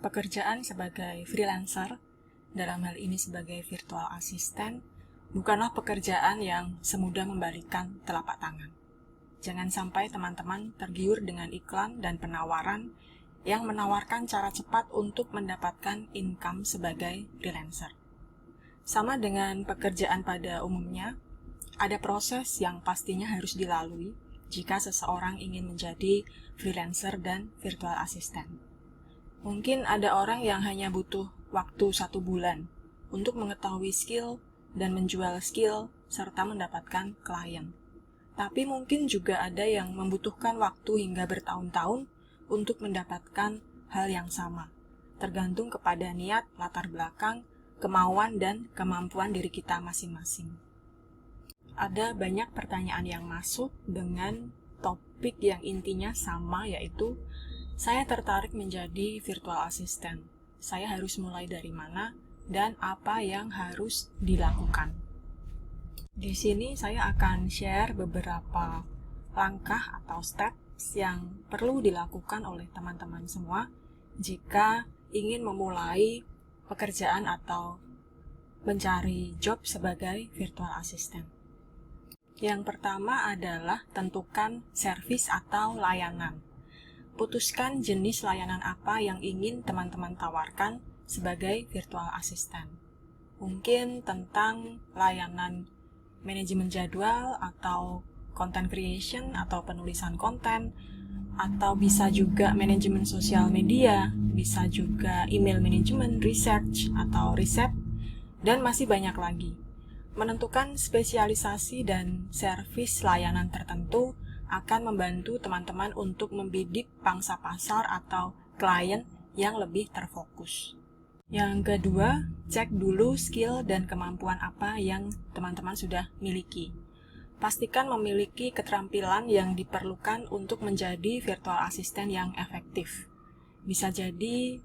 Pekerjaan sebagai freelancer, dalam hal ini sebagai virtual assistant, bukanlah pekerjaan yang semudah membalikan telapak tangan. Jangan sampai teman-teman tergiur dengan iklan dan penawaran yang menawarkan cara cepat untuk mendapatkan income sebagai freelancer. Sama dengan pekerjaan pada umumnya, ada proses yang pastinya harus dilalui jika seseorang ingin menjadi freelancer dan virtual assistant. Mungkin ada orang yang hanya butuh waktu 1 bulan untuk mengetahui skill dan menjual skill serta mendapatkan klien. Tapi mungkin juga ada yang membutuhkan waktu hingga bertahun-tahun untuk mendapatkan hal yang sama, tergantung kepada niat, latar belakang, kemauan, dan kemampuan diri kita masing-masing. Ada banyak pertanyaan yang masuk dengan topik yang intinya sama, yaitu saya tertarik menjadi virtual assistant. Saya harus mulai dari mana dan apa yang harus dilakukan. Di sini saya akan share beberapa langkah atau steps yang perlu dilakukan oleh teman-teman semua jika ingin memulai pekerjaan atau mencari job sebagai virtual assistant. Yang pertama adalah tentukan service atau layanan. Putuskan jenis layanan apa yang ingin teman-teman tawarkan sebagai virtual assistant. Mungkin tentang layanan manajemen jadwal atau content creation atau penulisan konten, atau bisa juga manajemen sosial media, bisa juga email management, research atau riset, dan masih banyak lagi. Menentukan spesialisasi dan servis layanan tertentu akan membantu teman-teman untuk membidik pangsa pasar atau klien yang lebih terfokus. Yang kedua, cek dulu skill dan kemampuan apa yang teman-teman sudah miliki. Pastikan memiliki keterampilan yang diperlukan untuk menjadi virtual assistant yang efektif. Bisa jadi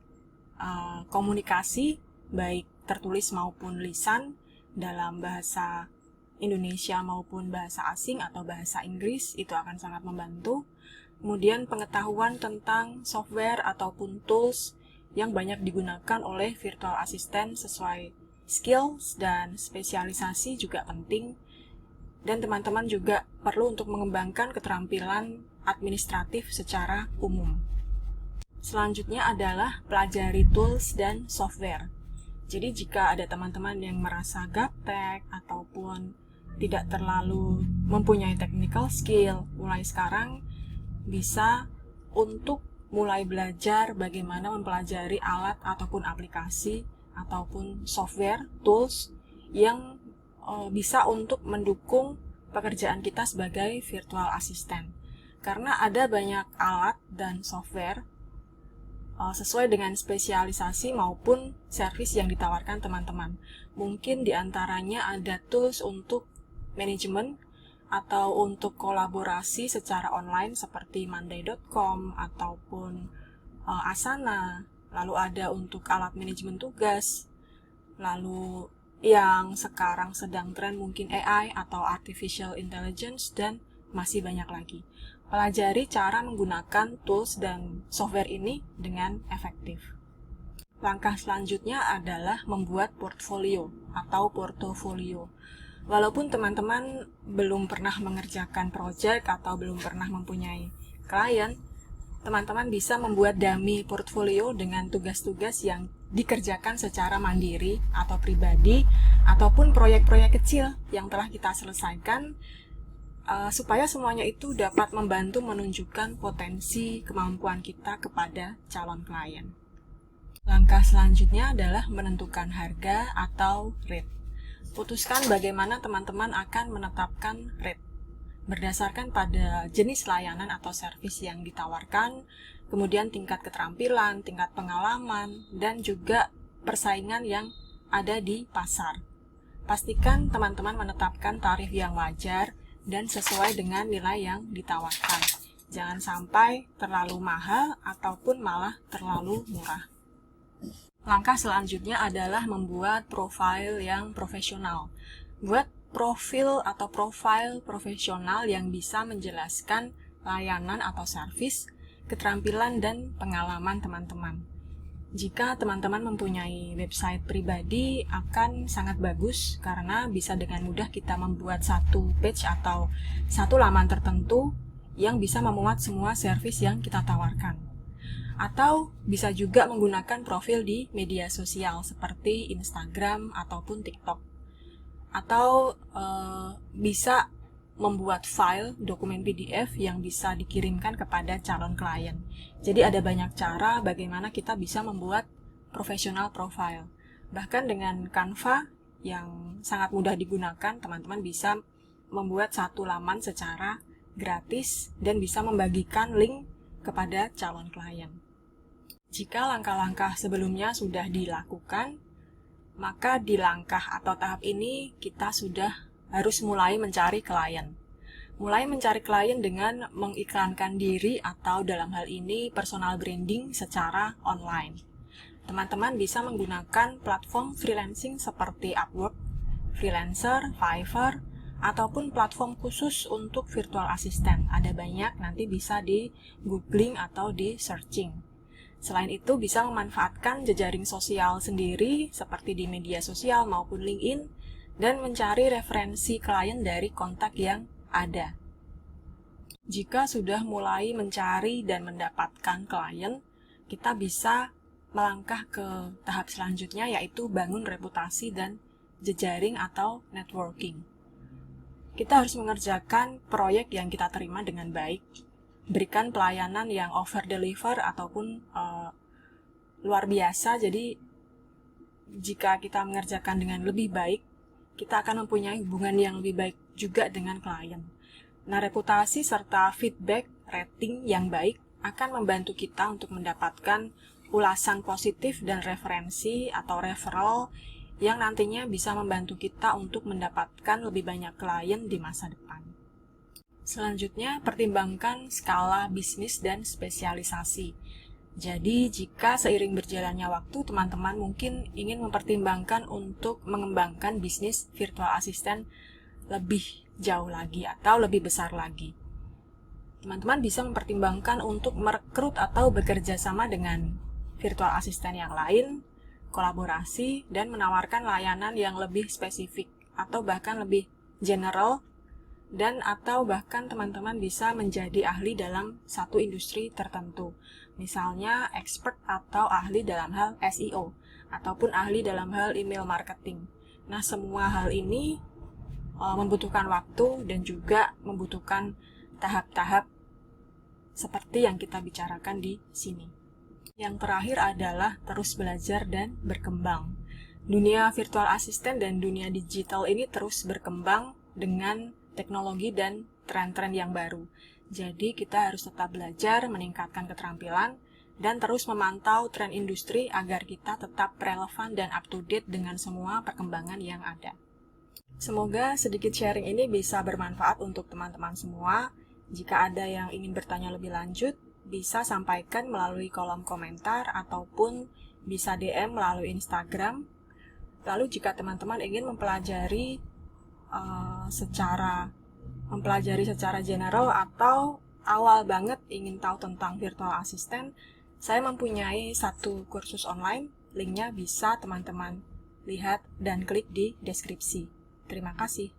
komunikasi, baik tertulis maupun lisan, dalam bahasa Indonesia maupun bahasa asing atau bahasa Inggris, itu akan sangat membantu. Kemudian pengetahuan tentang software ataupun tools yang banyak digunakan oleh virtual assistant sesuai skills dan spesialisasi juga penting. Dan teman-teman juga perlu untuk mengembangkan keterampilan administratif secara umum. Selanjutnya adalah pelajari tools dan software. Jadi jika ada teman-teman yang merasa gaptek ataupun tidak terlalu mempunyai technical skill, mulai sekarang bisa untuk mulai belajar bagaimana mempelajari alat ataupun aplikasi ataupun software, tools yang bisa untuk mendukung pekerjaan kita sebagai virtual assistant. Karena ada banyak alat dan software sesuai dengan spesialisasi maupun servis yang ditawarkan teman-teman. Mungkin diantaranya ada tools untuk manajemen atau untuk kolaborasi secara online seperti monday.com ataupun Asana, lalu ada untuk alat manajemen tugas, lalu yang sekarang sedang tren mungkin AI atau Artificial Intelligence, dan masih banyak lagi. Pelajari cara menggunakan tools dan software ini dengan efektif. Langkah selanjutnya adalah membuat portfolio atau portofolio. Walaupun teman-teman belum pernah mengerjakan project atau belum pernah mempunyai klien, teman-teman bisa membuat dummy portfolio dengan tugas-tugas yang dikerjakan secara mandiri atau pribadi, ataupun proyek-proyek kecil yang telah kita selesaikan, supaya semuanya itu dapat membantu menunjukkan potensi kemampuan kita kepada calon klien. Langkah selanjutnya adalah menentukan harga atau rate. Putuskan bagaimana teman-teman akan menetapkan rate. Berdasarkan pada jenis layanan atau servis yang ditawarkan, kemudian tingkat keterampilan, tingkat pengalaman, dan juga persaingan yang ada di pasar. Pastikan teman-teman menetapkan tarif yang wajar dan sesuai dengan nilai yang ditawarkan. Jangan sampai terlalu mahal ataupun malah terlalu murah. Langkah selanjutnya adalah membuat profil yang profesional. Buat profil atau profil profesional yang bisa menjelaskan layanan atau servis, keterampilan, dan pengalaman teman-teman. Jika teman-teman mempunyai website pribadi akan sangat bagus karena bisa dengan mudah kita membuat satu page atau satu laman tertentu yang bisa memuat semua service yang kita tawarkan. Atau bisa juga menggunakan profil di media sosial seperti Instagram ataupun TikTok. Atau bisa membuat file dokumen PDF yang bisa dikirimkan kepada calon klien. Jadi ada banyak cara bagaimana kita bisa membuat professional profile. Bahkan dengan Canva yang sangat mudah digunakan, teman-teman bisa membuat satu laman secara gratis dan bisa membagikan link kepada calon klien. Jika langkah-langkah sebelumnya sudah dilakukan, maka di langkah atau tahap ini kita sudah harus mulai mencari klien. Mulai mencari klien dengan mengiklankan diri atau dalam hal ini personal branding secara online. Teman-teman bisa menggunakan platform freelancing seperti Upwork, Freelancer, Fiverr, ataupun platform khusus untuk virtual assistant. Ada banyak, nanti bisa di googling atau di searching. Selain itu, bisa memanfaatkan jejaring sosial sendiri seperti di media sosial maupun LinkedIn dan mencari referensi klien dari kontak yang ada. Jika sudah mulai mencari dan mendapatkan klien, kita bisa melangkah ke tahap selanjutnya yaitu bangun reputasi dan jejaring atau networking. Kita harus mengerjakan proyek yang kita terima dengan baik, berikan pelayanan yang over-deliver ataupun luar biasa. Jadi, jika kita mengerjakan dengan lebih baik, kita akan mempunyai hubungan yang lebih baik juga dengan klien. Nah, reputasi serta feedback rating yang baik akan membantu kita untuk mendapatkan ulasan positif dan referensi atau referral yang nantinya bisa membantu kita untuk mendapatkan lebih banyak klien di masa depan. Selanjutnya, pertimbangkan skala bisnis dan spesialisasi. Jadi, jika seiring berjalannya waktu, teman-teman mungkin ingin mempertimbangkan untuk mengembangkan bisnis virtual assistant lebih jauh lagi atau lebih besar lagi. Teman-teman bisa mempertimbangkan untuk merekrut atau bekerja sama dengan virtual assistant yang lain, kolaborasi, dan menawarkan layanan yang lebih spesifik atau bahkan lebih general, dan atau bahkan teman-teman bisa menjadi ahli dalam satu industri tertentu. Misalnya expert atau ahli dalam hal SEO, ataupun ahli dalam hal email marketing. Nah, semua hal ini membutuhkan waktu dan juga membutuhkan tahap-tahap seperti yang kita bicarakan di sini. Yang terakhir adalah terus belajar dan berkembang. Dunia virtual assistant dan dunia digital ini terus berkembang dengan teknologi dan tren-tren yang baru. Jadi kita harus tetap belajar, meningkatkan keterampilan, dan terus memantau tren industri agar kita tetap relevan dan up-to-date dengan semua perkembangan yang ada. Semoga sedikit sharing ini bisa bermanfaat untuk teman-teman semua. Jika ada yang ingin bertanya lebih lanjut, bisa sampaikan melalui kolom komentar ataupun bisa DM melalui Instagram. Lalu jika teman-teman ingin mempelajari secara general atau awal banget ingin tahu tentang virtual assistant, saya mempunyai satu kursus online, linknya bisa teman-teman lihat dan klik di deskripsi. Terima kasih.